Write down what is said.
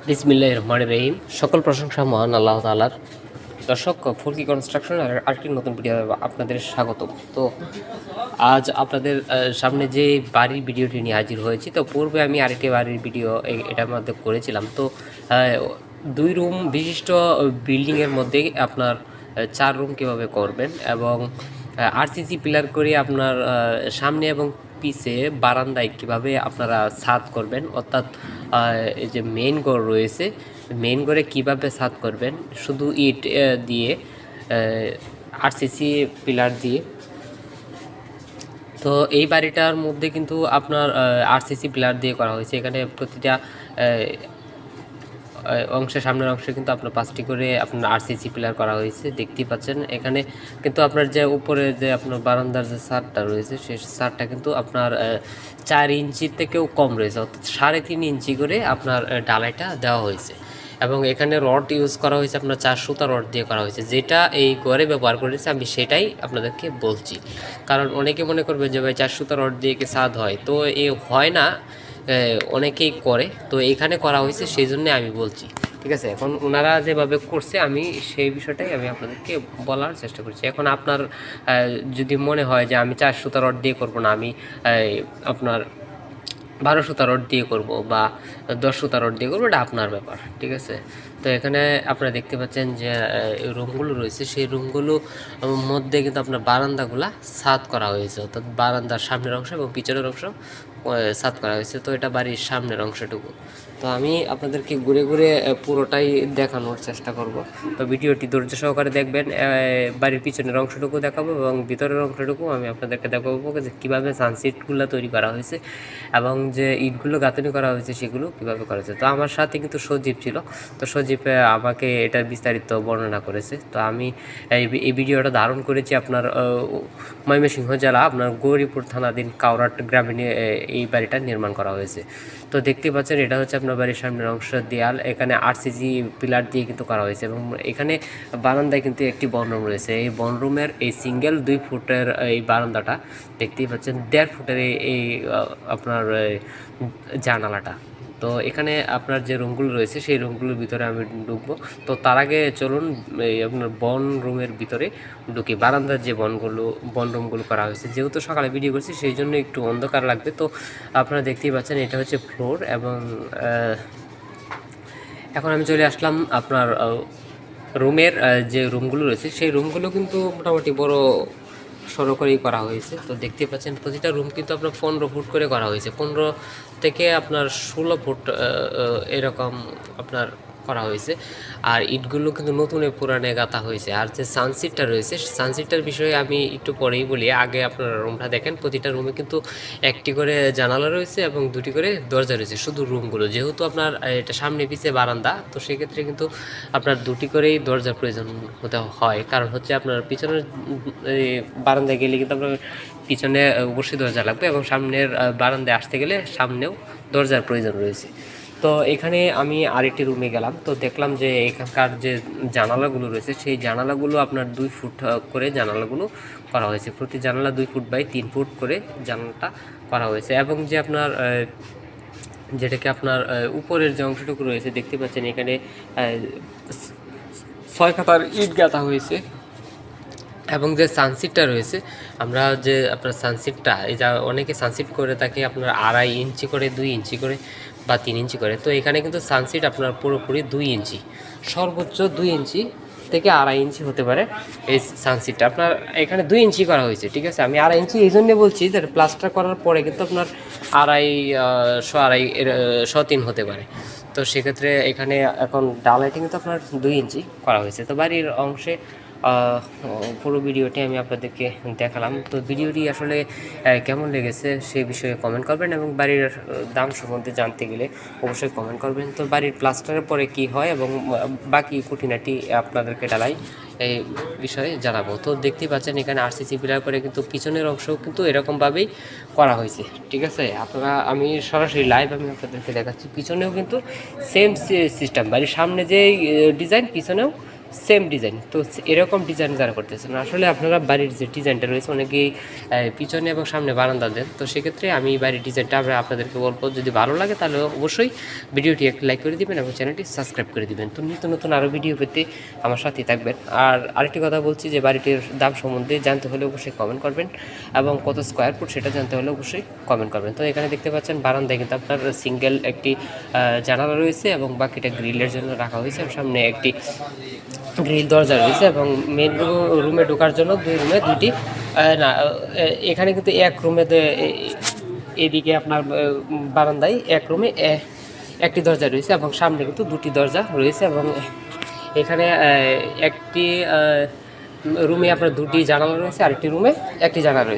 বিসমিল্লাহির রহমানির রহিম। সকল প্রশংসা মহান আল্লাহ তাআলার। দর্শক, ফোরকি কনস্ট্রাকশন আর আরেকটি নতুন ভিডিও আপনাদের স্বাগত। তো আজ আপনাদের সামনে যে বাড়ির ভিডিওটি নিয়ে হাজির হয়েছি, তো পূর্বে আমি আরেকটি বাড়ির ভিডিও এটার মধ্যে করেছিলাম। তো দুই রুম বিশিষ্ট বিল্ডিংয়ের মধ্যে আপনার 4 রুম কীভাবে করবেন এবং আরসিসি পিলার করে আপনার সামনে এবং পিছে বারান্দায় কীভাবে আপনারা ছাদ করবেন, অর্থাৎ এই যে মেইন ঘর রয়েছে, মেইন ঘরে কীভাবে ছাদ করবেন শুধু ইট দিয়ে, আরসিসি পিলার দিয়ে। তো এই বাড়িটার মধ্যে কিন্তু আপনার আরসিসি পিলার দিয়ে করা হয়েছে। এখানে প্রতিটা অংশে, সামনের অংশে কিন্তু আপনার 5টি করে আপনার আরসিসি পিলার করা হয়েছে, দেখতেই পাচ্ছেন। এখানে কিন্তু আপনার যে উপরে যে আপনার বারান্দার যে ছাদটা রয়েছে, সেই ছাদটা কিন্তু আপনার 4 ইঞ্চির থেকেও কম রয়েছে, অর্থাৎ 3.5 ইঞ্চি করে আপনার ঢালাইটা দেওয়া হয়েছে। এবং এখানে রড ইউজ করা হয়েছে আপনার 4 সুতা রড দিয়ে করা হয়েছে, যেটা এই ঘরে ব্যবহার করেছে আমি সেটাই আপনাদেরকে বলছি। কারণ অনেকে মনে করবে যে ভাই 4 সুতা রড দিয়ে কি ছাদ হয়, তো এ হয় না, অনেকেই করে। তো এইখানে করা হয়েছে, সেই জন্য আমি বলছি, ঠিক আছে। এখন ওনারা যেভাবে করছে আমি সেই বিষয়টাই আমি আপনাদেরকে বলার চেষ্টা করছি। এখন আপনার যদি মনে হয় যে আমি 4 সুতা রড দিয়ে করবো না, আমি আপনার 12 সুতা রড দিয়ে করব বা 10 সুতা রড দিয়ে করবো, এটা আপনার ব্যাপার, ঠিক আছে। তো এখানে আপনারা দেখতে পাচ্ছেন যে রুমগুলো রয়েছে, সেই রুমগুলো মধ্যে কিন্তু আপনার বারান্দাগুলা ছাদ করা হয়েছে, অর্থাৎ বারান্দার সামনের অংশ এবং পিছনের অংশ ছাদ করা হয়েছে। তো এটা বাড়ির সামনের অংশটুকু। তো আমি আপনাদেরকে ঘুরে ঘুরে পুরোটাই দেখানোর চেষ্টা করব। তো ভিডিওটি ধৈর্য সহকারে দেখবেন। বাড়ির পিছনের অংশটুকু দেখাবো এবং ভিতরের অংশটুকু আমি আপনাদেরকে দেখাবো যে কীভাবে সানসিটগুলো তৈরি করা হয়েছে এবং যে ইটগুলো গাঁথনি করা হয়েছে সেগুলো কীভাবে করা হয়েছে। তো আমার সাথে কিন্তু সজীব ছিল, তো সজীব আমাকে এটার বিস্তারিত বর্ণনা করেছে। তো আমি এই ভিডিওটা ধারণ করেছি আপনার ময়মনসিংহ জেলা আপনার গৌরীপুর থানাধীন কাউরাট গ্রামে এই বাড়িটা নির্মাণ করা হয়েছে। তো দেখতে পাচ্ছেন এটা হচ্ছে আপনার বাড়ির সামনের অংশ দেয়াল, এখানে আরসিসি পিলার দিয়ে কিন্তু করা হয়েছে এবং এখানে বারান্দায় কিন্তু একটি বনরুম রয়েছে। এই বনরুমের এই সিঙ্গেল 2 ফুটের এই বারান্দাটা দেখতেই পাচ্ছেন, 1.5 ফুটের এই আপনার জানালাটা। তো এখানে আপনার যে রুমগুলো রয়েছে সেই রুমগুলোর ভিতরে আমি ঢুকবো। তো তার আগে চলুন এই আপনার বন রুমের ভিতরে ঢুকি। বারান্দার যে বন রুমগুলো করা হয়েছে, যেহেতু সকালে ভিডিও করছি সেই জন্য একটু অন্ধকার লাগবে। তো আপনারা দেখতেই পাচ্ছেন এটা হচ্ছে ফ্লোর এবং এখন আমি চলে আসলাম আপনার রুমের যে রুমগুলো রয়েছে, সেই রুমগুলো কিন্তু মোটামুটি বড় সড়ো করেই করা হয়েছে। তো দেখতে পাচ্ছেন প্রতিটা রুম কিন্তু আপনার 15 ফুট করে করা হয়েছে, 15 থেকে আপনার 16 ফুট এরকম আপনার করা হয়েছে। আর ইটগুলো কিন্তু নতুনে পুরানে গাঁথা হয়েছে। আর যে সানসিটটা রয়েছে, সানসিটটার বিষয়ে আমি একটু পরেই বলি, আগে আপনারা রুমটা দেখেন। প্রতিটা রুমে কিন্তু একটি করে জানালা রয়েছে এবং 2টি করে দরজা রয়েছে, শুধু রুমগুলো। যেহেতু আপনার এটা সামনে পিছে বারান্দা, তো সেক্ষেত্রে কিন্তু আপনার 2টি করেই দরজার প্রয়োজন হতে হয়। কারণ হচ্ছে আপনার পিছনের বারান্দায় গেলে কিন্তু আপনার পিছনে অবশ্যই দরজা লাগবে এবং সামনের বারান্দায় আসতে গেলে সামনেও দরজার প্রয়োজন রয়েছে। তো এখানে আমি আরেকটি রুমে গেলাম, তো দেখলাম যে এখানকার যে জানালাগুলো রয়েছে সেই জানালাগুলো আপনার 2 ফুট করে জানালাগুলো করা হয়েছে। প্রতি জানালা 2 ফুট বাই 3 ফুট করে জানালাটা করা হয়েছে এবং যে আপনার যেটাকে আপনার উপরের যে অংশটুকু রয়েছে দেখতে পাচ্ছেন, এখানে 6 কাতার ইট গাঁথা হয়েছে এবং যে সানসিটটা রয়েছে, আমরা যে আপনার সানসিটটা এই যা অনেকে সানসিট করে তাকে আপনার 2.5 ইঞ্চি করে, 2 ইঞ্চি করে বা 3 ইঞ্চি করে। তো এখানে কিন্তু সানসিট আপনার পুরোপুরি 2 ইঞ্চি, সর্বোচ্চ 2 ইঞ্চি থেকে 2.5 ইঞ্চি হতে পারে এই সানসিটটা। আপনার এখানে 2 ইঞ্চি করা হয়েছে, ঠিক আছে। আমি 2.5 ইঞ্চি এই জন্যে বলছি যে প্লাস্টার করার পরে কিন্তু আপনার 2.5 1.5 হতে পারে। তো সেক্ষেত্রে এখানে এখন ডালাইটি কিন্তু আপনার 2 ইঞ্চি করা হয়েছে। তো বাড়ির অংশে পুরো ভিডিওটি আমি আপনাদেরকে দেখালাম। তো ভিডিওটি আসলে কেমন লেগেছে সেই বিষয়ে কমেন্ট করবেন এবং বাড়ির দাম সম্বন্ধে জানতে গেলে অবশ্যই কমেন্ট করবেন। তো বাড়ির প্লাস্টারের পরে কি হয় এবং বাকি খুঁটিনাটি আপনাদেরকে ডালাই এই বিষয়ে জানাবো। তো দেখতেই পাচ্ছেন এখানে আরসিসি পিলার করে কিন্তু পিছনের অংশও কিন্তু এরকমভাবেই করা হয়েছে, ঠিক আছে। আপনারা আমি সরাসরি লাইভ আমি আপনাদেরকে দেখাচ্ছি, পিছনেও কিন্তু সেম সিস্টেম। বাড়ির সামনে যে ডিজাইন পিছনেও সেম ডিজাইন। তো এরকম ডিজাইন যারা করতেছেন, আসলে আপনারা বাড়ির যে ডিজাইনটা রয়েছে অনেকেই পিছনে এবং সামনে বারান্দা দেন, তো সেক্ষেত্রে আমি বাড়ির ডিজাইনটা আমরা আপনাদেরকে বলবো, যদি ভালো লাগে তাহলে অবশ্যই ভিডিওটি একটু লাইক করে দিবেন এবং চ্যানেলটি সাবস্ক্রাইব করে দিবেন। তো নিত্য নতুন আরও ভিডিও পেতে আমার সাথেই থাকবেন। আর আরেকটি কথা বলছি যে বাড়িটির দাম সম্বন্ধে জানতে হলে অবশ্যই কমেন্ট করবেন এবং কত স্কোয়ার ফুট সেটা জানতে হলে অবশ্যই কমেন্ট করবেন। তো এখানে দেখতে পাচ্ছেন বারান্দায় কিন্তু আপনার সিঙ্গেল একটি জানালা রয়েছে এবং বাকিটা গ্রিলের জন্য রাখা হয়েছে, সামনে একটি গ্রিল দরজা রয়েছে এবং মেন রুমে ঢোকার জন্য দুই রুমে দুইটি না, এখানে কিন্তু এক রুমে এদিকে আপনার বারান্দায় এক রুমে একটি দরজা রয়েছে এবং সামনে কিন্তু দুটি দরজা রয়েছে এবং এখানে একটি রুমে আপনার দুটি জানালা রয়েছে, আরেকটি রুমে একটি জানালা রয়েছে।